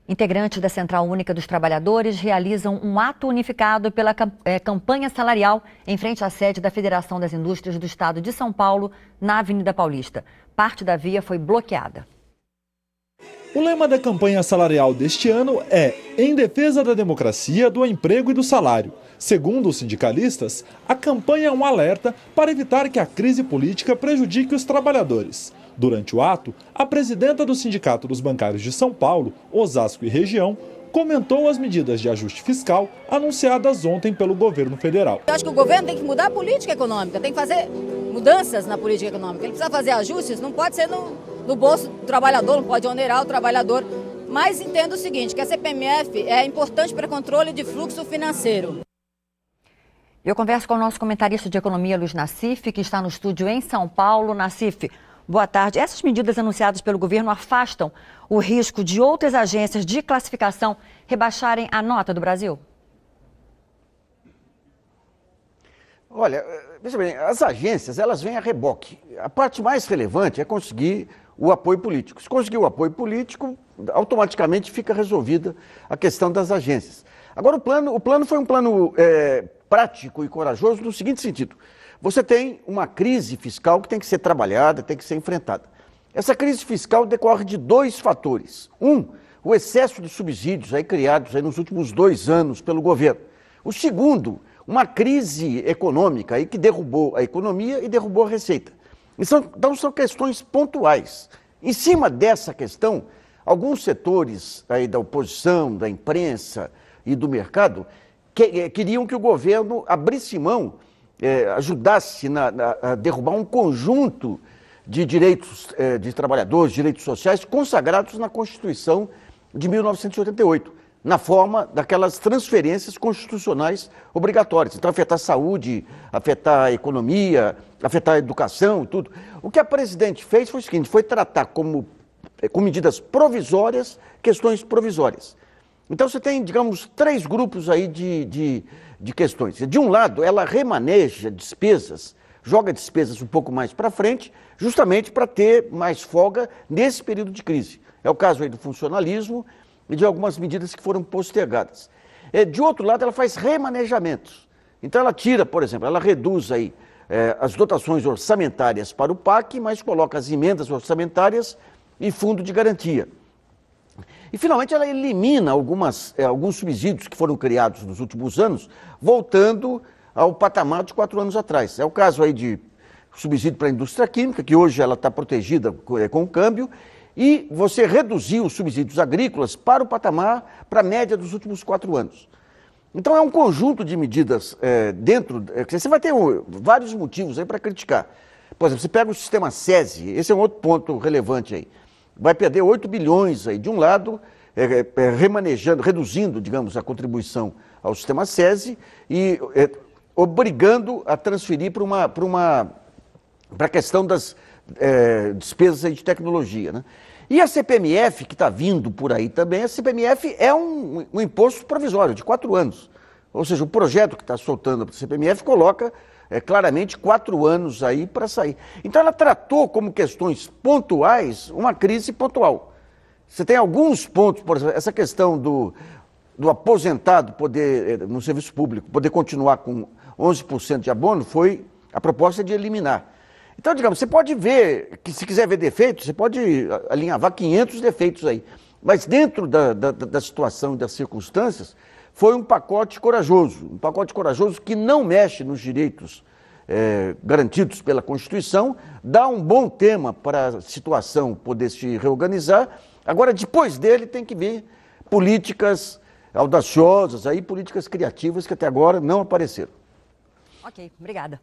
Integrantes da Central Única dos Trabalhadores realizam um ato unificado pela campanha salarial em frente à sede da Federação das Indústrias do Estado de São Paulo, na Avenida Paulista. Parte da via foi bloqueada. O lema da campanha salarial deste ano é "Em defesa da democracia, do emprego e do salário". Segundo os sindicalistas, a campanha é um alerta para evitar que a crise política prejudique os trabalhadores. Durante o ato, a presidenta do Sindicato dos Bancários de São Paulo, Osasco e região, comentou as medidas de ajuste fiscal anunciadas ontem pelo governo federal. Eu acho que o governo tem que mudar a política econômica, tem que fazer mudanças na política econômica. Ele precisa fazer ajustes, não pode ser no bolso do trabalhador, não pode onerar o trabalhador. Mas entendo o seguinte, que a CPMF é importante para controle de fluxo financeiro. Eu converso com o nosso comentarista de economia, Luiz Nassif, que está no estúdio em São Paulo. Nassif, boa tarde. Essas medidas anunciadas pelo governo afastam o risco de outras agências de classificação rebaixarem a nota do Brasil? Olha, veja bem, as agências, elas vêm a reboque. A parte mais relevante é conseguir o apoio político. Se conseguir o apoio político, automaticamente fica resolvida a questão das agências. Agora, o plano foi um plano prático e corajoso no seguinte sentido. Você tem uma crise fiscal que tem que ser trabalhada, tem que ser enfrentada. Essa crise fiscal decorre de dois fatores. O excesso de subsídios criados nos últimos 2 anos pelo governo. O segundo, uma crise econômica que derrubou a economia e derrubou a receita. Então são questões pontuais. Em cima dessa questão, alguns setores da oposição, da imprensa e do mercado queriam que o governo abrisse mão, ajudasse a derrubar um conjunto de direitos de trabalhadores, direitos sociais consagrados na Constituição de 1988, na forma daquelas transferências constitucionais obrigatórias. Então, afetar a saúde, afetar a economia, afetar a educação, tudo. O que a presidente fez foi o seguinte, foi tratar com medidas provisórias, questões provisórias. Então, você tem, digamos, 3 grupos aí de questões. De um lado, ela remaneja despesas, joga despesas um pouco mais para frente, justamente para ter mais folga nesse período de crise. É o caso aí do funcionalismo e de algumas medidas que foram postergadas. De outro lado, ela faz remanejamentos. Então, ela tira, por exemplo, ela reduz aí as dotações orçamentárias para o PAC, mas coloca as emendas orçamentárias e fundo de garantia. E, finalmente, ela elimina alguns subsídios que foram criados nos últimos anos, voltando ao patamar de 4 anos atrás. É o caso aí de subsídio para a indústria química, que hoje ela está protegida com o câmbio, e você reduziu os subsídios agrícolas para o patamar, para a média dos últimos 4 anos. Então, é um conjunto de medidas você vai ter vários motivos aí para criticar. Por exemplo, você pega o sistema SESI, esse é um outro ponto relevante aí. Vai perder 8 bilhões aí, de um lado, reduzindo, digamos, a contribuição ao sistema SESI e obrigando a transferir para a questão das despesas aí de tecnologia, né? E a CPMF, que está vindo por aí também, a CPMF é um imposto provisório de 4 anos. Ou seja, o projeto que está soltando para a CPMF coloca claramente 4 anos aí para sair. Então ela tratou como questões pontuais uma crise pontual. Você tem alguns pontos, por exemplo, essa questão do aposentado poder, no serviço público, poder continuar com 11% de abono, foi a proposta de eliminar. Então, digamos, você pode ver, que se quiser ver defeitos, você pode alinhavar 500 defeitos aí. Mas dentro da situação e das circunstâncias, foi um pacote corajoso que não mexe nos direitos garantidos pela Constituição, dá um bom tema para a situação poder se reorganizar. Agora, depois dele, tem que vir políticas audaciosas, políticas criativas que até agora não apareceram. Ok, obrigada.